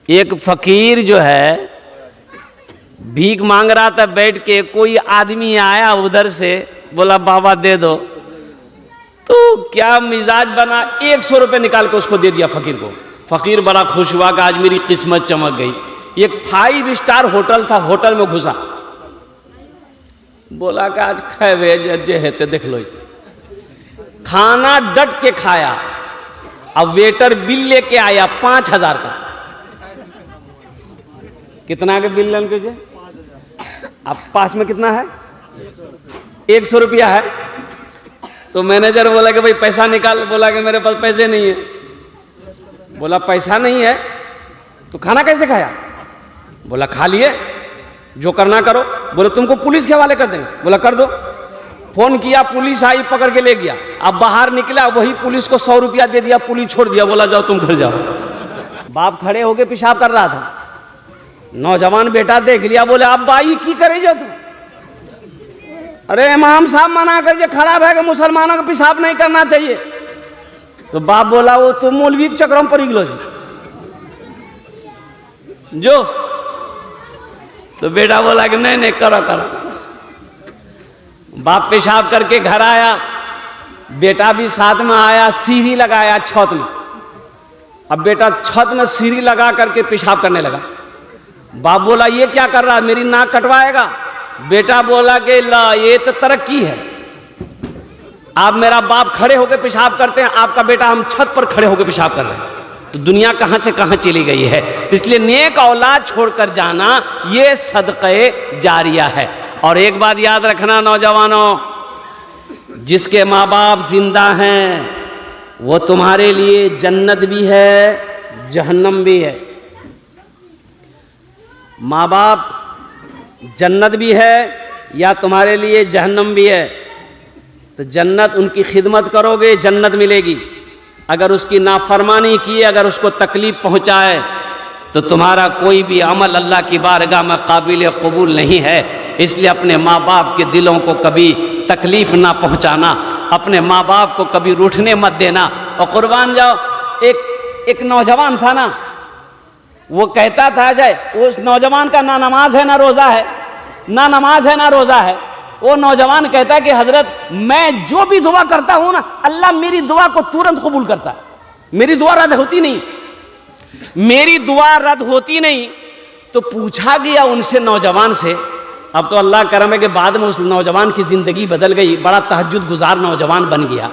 एक फकीर जो है भीख मांग रहा था बैठ के, कोई आदमी आया उधर से, बोला बाबा दे दो, तो क्या मिजाज बना, 100 रुपये निकाल के उसको दे दिया फकीर को। फकीर बड़ा खुश हुआ कि आज मेरी किस्मत चमक गई। एक 5 स्टार होटल था, होटल में घुसा, बोला कि आज खैवे जे हेते देख लो। खाना डट के खाया। अब वेटर बिल लेके आया 5000 का। कितना के बिल लेके जे? अब पास में कितना है? 100 रुपया है। तो मैनेजर बोला कि भाई पैसा निकाल। बोला कि मेरे पास पैसे नहीं है। बोला पैसा नहीं है तो खाना कैसे खाया? बोला खा लिए, जो करना करो। बोले तुमको पुलिस के हवाले कर देंगे। बोला कर दो। फोन किया, पुलिस आई, पकड़ के ले गया। अब बाहर निकला, वही पुलिस को 100 रुपया दे दिया, पुलिस छोड़ दिया। बोला जाओ तुम घर जाओ। बाप खड़े होके पेशाब कर रहा था। नौजवान बेटा देख लिया, बोले अब भाई की करे जो तू? अरे इमाम साहब मना कर, खराब है कि मुसलमानों को पेशाब नहीं करना चाहिए। तो बाप बोला वो तुम मौलवी के चक्रों पर गिलो जो। तो बेटा बोला कि नहीं नहीं करो करो। बाप पेशाब करके घर आया, बेटा भी साथ में आया, सीढ़ी लगाया छत में। अब बेटा छत में सीढ़ी लगा करके पेशाब करने लगा। बाप बोला ये क्या कर रहा है, मेरी नाक कटवाएगा? बेटा बोला कि ला ये तो तरक्की है, आप मेरा बाप खड़े होकर पेशाब करते हैं, आपका बेटा हम छत पर खड़े होकर पेशाब कर रहे हैं। तो दुनिया कहां से कहां चली गई है। इसलिए नेक औलाद छोड़कर जाना ये सदक़े जारिया है। और एक बात याद रखना नौजवानों, जिसके माँ बाप जिंदा हैं वो तुम्हारे लिए जन्नत भी है जहन्नम भी है। माँ बाप जन्नत भी है या तुम्हारे लिए जहन्नम भी है। तो जन्नत, उनकी खिदमत करोगे जन्नत मिलेगी। अगर उसकी नाफरमानी की, अगर उसको तकलीफ पहुँचाए तो तुम्हारा कोई भी अमल अल्लाह की बारगाह में काबिल कबूल नहीं है। इसलिए अपने माँ बाप के दिलों को कभी तकलीफ़ ना पहुँचाना, अपने माँ बाप को कभी रूठने मत देना। और कुर्बान जाओ, एक नौजवान था ना, वो कहता था अजय, उस नौजवान का ना नमाज है ना रोज़ा है, ना नमाज है ना रोज़ा है। वो नौजवान कहता है कि हजरत मैं जो भी दुआ करता हूँ ना, अल्लाह मेरी दुआ को तुरंत कबूल करता है, मेरी दुआ रद्द होती नहीं, मेरी दुआ रद्द होती नहीं। तो पूछा गया उनसे, नौजवान से, अब तो अल्लाह करम है कि बाद में उस नौजवान की ज़िंदगी बदल गई, बड़ा तहज्जुद गुजार नौजवान बन गया।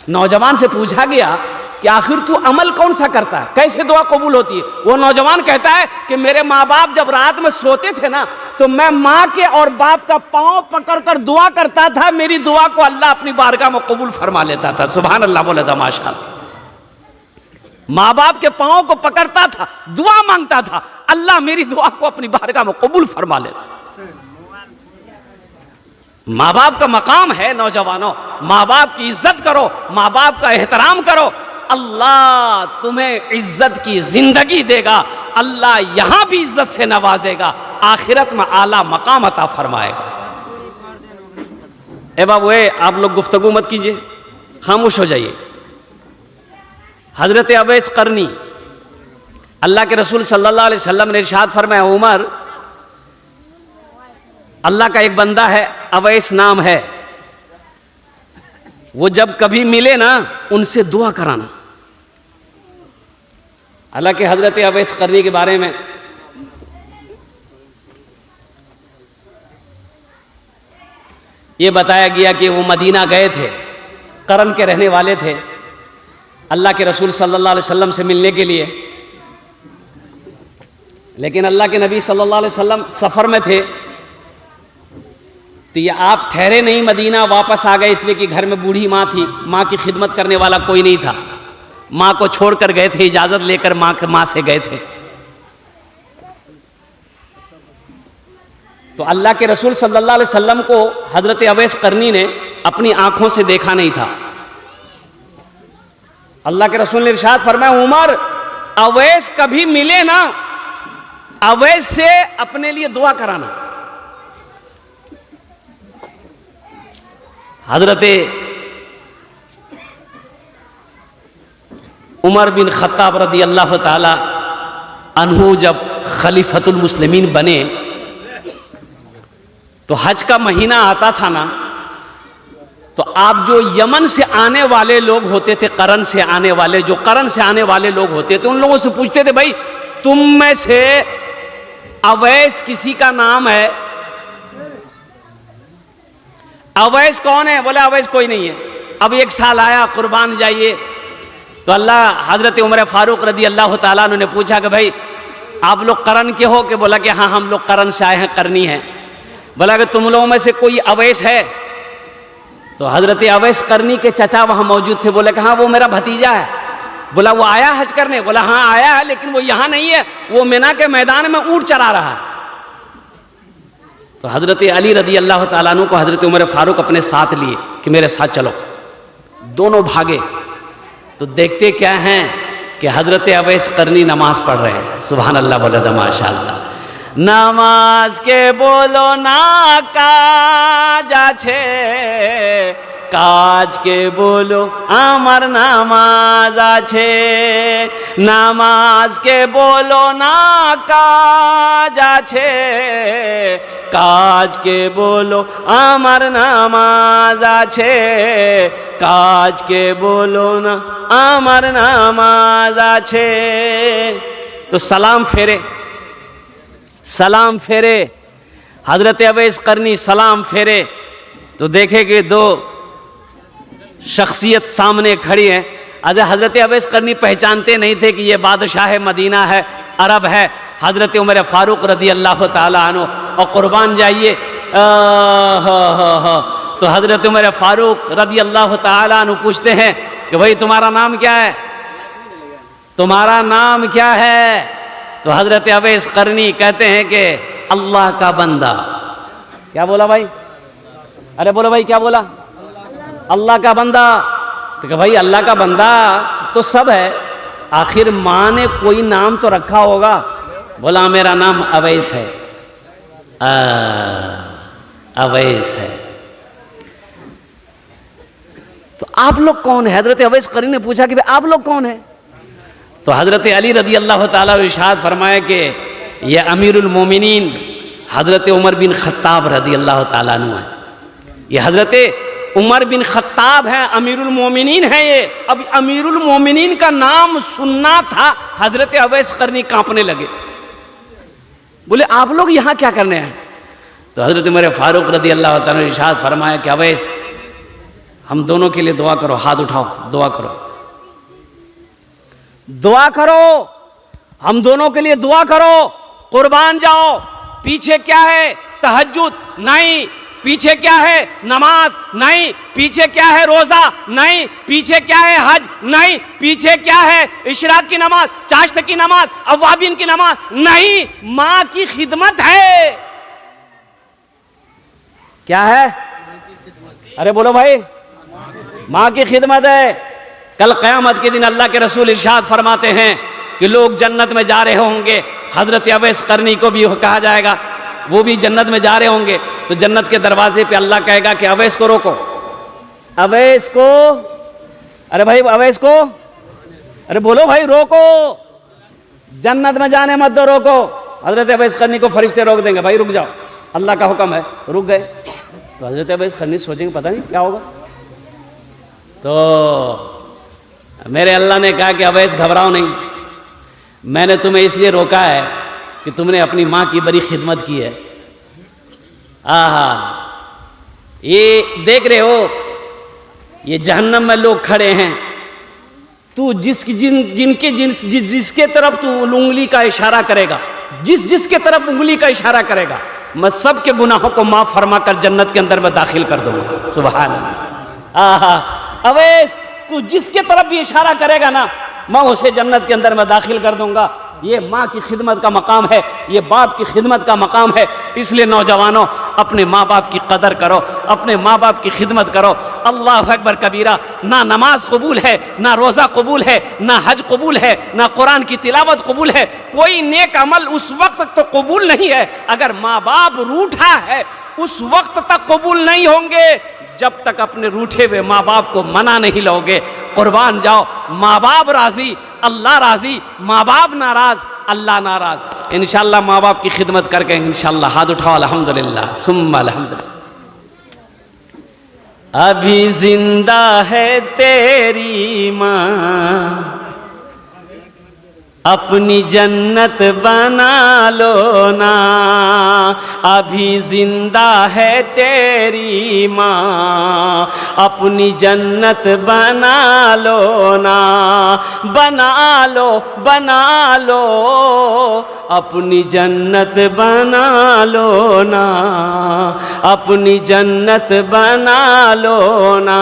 नौजवान से पूछा गया कि आखिर तू अमल कौन सा करता है, कैसे दुआ कबूल होती है? वो नौजवान कहता है कि मेरे माँ बाप जब रात में सोते थे ना, तो मैं माँ के और बाप का पाँव पकड़ कर दुआ करता था, मेरी दुआ को अल्लाह अपनी बारगाह में कबूल फरमा लेता था। सुभान अल्लाह बोले था माशाअल्लाह। माँ बाप के पाँव को पकड़ता था, दुआ मांगता था, अल्लाह मेरी दुआ को अपनी बारगाह में कबूल फरमा लेता। माँ बाप का मकाम है नौजवानों, माँ बाप की इज्जत करो, माँ बाप का एहतराम करो। अल्लाह तुम्हें इज्जत की जिंदगी देगा, अल्लाह यहां भी इज्जत से नवाजेगा, आखिरत में आला मकाम अता फरमाएगा। ए बाबू, आप लोग गुफ्तगू मत कीजिए, खामोश हो जाइए। हजरत अवैस करनी, अल्लाह के रसूल सल्लल्लाहु अलैहि वसल्लम ने इरशाद फरमाया, उमर, अल्लाह का एक बंदा है, अवैस नाम है, वो जब कभी मिले ना उनसे दुआ कराना। हालांकि हजरत अवैस करनी के बारे में ये बताया गया कि वो मदीना गए थे, करन के रहने वाले थे, अल्लाह के रसूल सल्लल्लाहु अलैहि वसल्लम से मिलने के लिए। लेकिन अल्लाह के नबी सल्लल्लाहु अलैहि वसल्लम सफ़र में थे, तो ये आप ठहरे नहीं, मदीना वापस आ गए, इसलिए कि घर में बूढ़ी माँ थी, माँ की खिदमत करने वाला कोई नहीं था, माँ को छोड़कर गए थे, इजाज़त लेकर माँ से गए थे। तो अल्लाह के रसूल सल्लल्लाहु अलैहि वसल्लम को हज़रत अवैस करनी ने अपनी आंखों से देखा नहीं था। अल्लाह के रसूल ने इरशाद फरमाया, उमर, अवैस कभी मिले ना, अवैस से अपने लिए दुआ कराना। हजरत उमर बिन खत्ताब रदी अल्लाह ताला अन्हु जब खलीफतुल मुस्लिमीन बने तो हज का महीना आता था ना, तो आप जो यमन से आने वाले लोग होते थे, करन से आने वाले, जो करन से आने वाले लोग होते थे, उन लोगों से पूछते थे, भाई तुम में से अवैस किसी का नाम है? अवैस कौन है? बोला अवैस कोई नहीं है। अब एक साल आया, कुर्बान जाइए, तो अल्लाह हजरत उमर फारूक रदी अल्लाह ताला अन्हु ने पूछा कि भाई आप लोग करन के हो? कि बोला कि हाँ हम लोग करन से आए हैं, करनी है। बोला कि तुम लोगों में से कोई अवैस है? तो हजरत अवैस करनी के चचा वहां मौजूद थे, बोले कि हाँ वो मेरा भतीजा है। बोला वो आया हज करने? बोला हाँ आया है, लेकिन वो यहां नहीं है, वो मिना के मैदान में ऊंट चरा रहा है। तो हजरत अली रदी अल्लाह ताला अन्हु को हजरत उमर फारूक अपने साथ लिए कि मेरे साथ चलो। दोनों भागे तो देखते क्या हैं कि हजरत अवैस करनी नमाज पढ़ रहे हैं। सुभान अल्लाह, बोले तो माशाअल्लाह। नमाज के बोलो ना काज आछे, काज के बोलो आमार नामाज आछे। नामाज के बोलो ना काज आछे, काज के बोलो आमार नामाज आछे। काज के बोलो ना आमार नामाज आछे। तो सलाम फेरे, सलाम फेरे, हजरत अवैस करनी सलाम फेरे तो देखे कि दो शख्सियत सामने खड़ी है। हजरत अवैस करनी पहचानते नहीं थे कि ये बादशाह मदीना है, अरब है, हजरत उमर फारूक रदी अल्लाह ताला अन्हु। और कुर्बान जाइए, तो हजरत उमर फारूक रदी अल्लाह ताला अन्हु पूछते हैं कि भाई तुम्हारा नाम क्या है? तुम्हारा नाम क्या है? तो हजरत अवैस करनी कहते हैं कि अल्लाह का बंदा। क्या बोला भाई? अरे बोलो भाई, क्या बोला? अल्लाह का बंदा। तो भाई अल्लाह का बंदा तो सब है, आखिर माँ ने कोई नाम तो रखा होगा। बोला मेरा नाम अवैस है। अवैस है। तो आप लोग कौन है? हजरत अवैस करनी ने पूछा कि भाई आप लोग कौन है? तो हजरत अली रदी अल्लाह ताला इरशाद फरमाया कि यह अमीरुल मोमिनीन हजरत उमर बिन खत्ताब रदी अल्लाह ताला अन्हु है। ये हजरत उमर बिन खत्ताब हैं, अमीरुल मोमिनीन है ये। अब अमीरुल मोमिनीन का नाम सुनना था, हजरत अवैस करनी कांपने लगे। बोले आप लोग यहाँ क्या करने हैं? तो हजरत उमर फारूक रदी अल्लाह ताला इरशाद फरमाया कि अवैस हम दोनों के लिए दुआ करो, हाथ उठाओ, दुआ करो, दुआ करो, हम दोनों के लिए दुआ करो। कुर्बान जाओ। पीछे क्या है? तहज्जुद नहीं। पीछे क्या है? नमाज नहीं। पीछे क्या है? रोजा नहीं। पीछे क्या है? हज नहीं। पीछे क्या है? इशराक की नमाज, चाश्त की नमाज, अवाबिन की नमाज नहीं। माँ की खिदमत है। क्या है? अरे बोलो भाई, माँ की खिदमत है। कल क़यामत के दिन अल्लाह के रसूल इरशाद फरमाते हैं कि लोग जन्नत में जा रहे होंगे। हजरत अवैस करनी को भी कहा जाएगा, वो भी जन्नत में जा रहे होंगे। तो जन्नत के दरवाजे पे अल्लाह कहेगा कि अवैस को रोको, अवैस को, अरे भाई अवैस को, अरे बोलो भाई रोको, जन्नत में जाने मत दो, रोको। हजरत अवैस करनी को फरिश्ते रोक देंगे, भाई रुक जाओ, अल्लाह का हुक्म है। रुक गए तो हजरत अवैस करनी सोचेंगे पता नहीं क्या होगा। तो मेरे अल्लाह ने कहा कि अवैस घबराओ नहीं, मैंने तुम्हें इसलिए रोका है कि तुमने अपनी माँ की बड़ी खिदमत की है। आहा, ये देख रहे हो, ये जहन्नम में लोग खड़े हैं, तू जिसके तरफ तू उंगली का इशारा करेगा, जिसके तरफ उंगली का इशारा करेगा, मैं सबके गुनाहों को माफ फरमा कर जन्नत के अंदर में दाखिल कर दूंगा। सुभान अल्लाह। आहा, अवैस तू जिसके तरफ भी इशारा करेगा ना, मैं उसे जन्नत के अंदर में दाखिल कर दूंगा। ये माँ की खिदमत का मकाम है, ये बाप की खिदमत का मकाम है। इसलिए नौजवानों, अपने माँ बाप की कदर करो, अपने माँ बाप की खिदमत करो। अल्लाह अकबर कबीरा। ना नमाज कबूल है, ना रोज़ा कबूल है, ना हज कबूल है, ना कुरान की तिलावत कबूल है। कोई नेक अमल उस वक्त तक तो कबूल नहीं है अगर माँ बाप रूठा है, उस वक्त तक कबूल नहीं होंगे जब तक अपने रूठे हुए माँ बाप को मना नहीं लोगे। कुर्बान जाओ, माँ बाप राजी, अल्लाह राजी, माँ बाप नाराज, अल्लाह नाराज। इंशाअल्लाह माँ बाप की खिदमत करके इंशाअल्लाह। हाथ उठाओ, अल्हम्दुलिल्लाह सुम्मा अल्हम्दुलिल्लाह। अभी जिंदा है तेरी माँ, अपनी जन्नत बना लो ना। अभी जिंदा है तेरी माँ, अपनी जन्नत बना लो ना। बना लो, बना लो, अपनी जन्नत बना लो ना। अपनी जन्नत बना लो ना।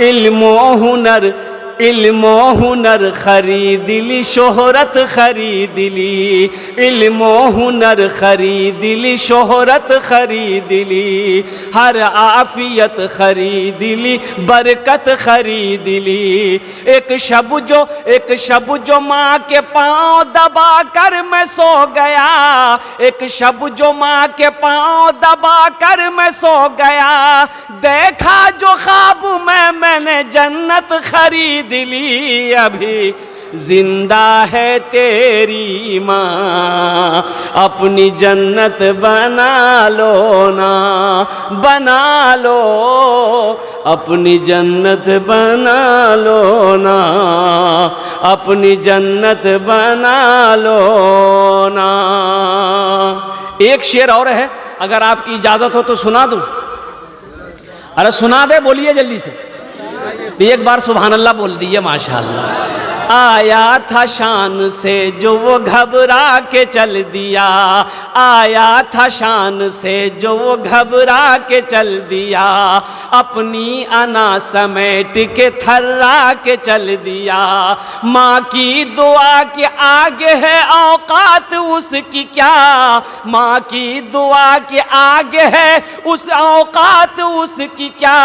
इल्मो हुनर, इल्मो हुनर खरीद ली, शोहरत खरीद ली। इल्मो हुनर खरीद ली, शोहरत खरीद ली। हर आफियत खरीद ली, बरकत खरीद ली। एक शब जो माँ के पाँव दबा कर मैं सो गया। एक शब जो माँ के पाँव दबा कर मैं सो गया। देखा जो ख्वाब में मैंने जन्नत खरीद दिली। अभी जिंदा है तेरी माँ, अपनी जन्नत बना लो ना। बना लो, अपनी जन्नत बना लो ना। अपनी जन्नत बना लो ना। एक शेर और है, अगर आपकी इजाजत हो तो सुना दूं। अरे सुना दे, बोलिए जल्दी से। तो एक बार सुभान अल्लाह बोल दिए, माशाअल्लाह। आया था शान से जो वो घबरा के चल दिया। आया था शान से जो वो घबरा के चल दिया। अपनी अना समेट के थर्रा के चल दिया। माँ की दुआ के आगे है औकात उसकी क्या। माँ की दुआ के आगे है उस औकात उसकी क्या।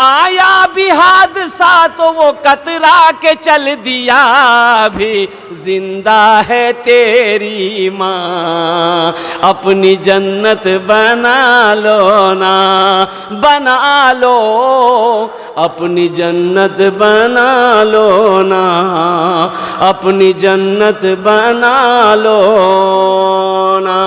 आया भी हादसा तो वो कतरा के चल दिया। भी जिंदा है तेरी माँ, अपनी जन्नत बना लो ना। बना लो, अपनी जन्नत बना लो ना। अपनी जन्नत बना लो ना।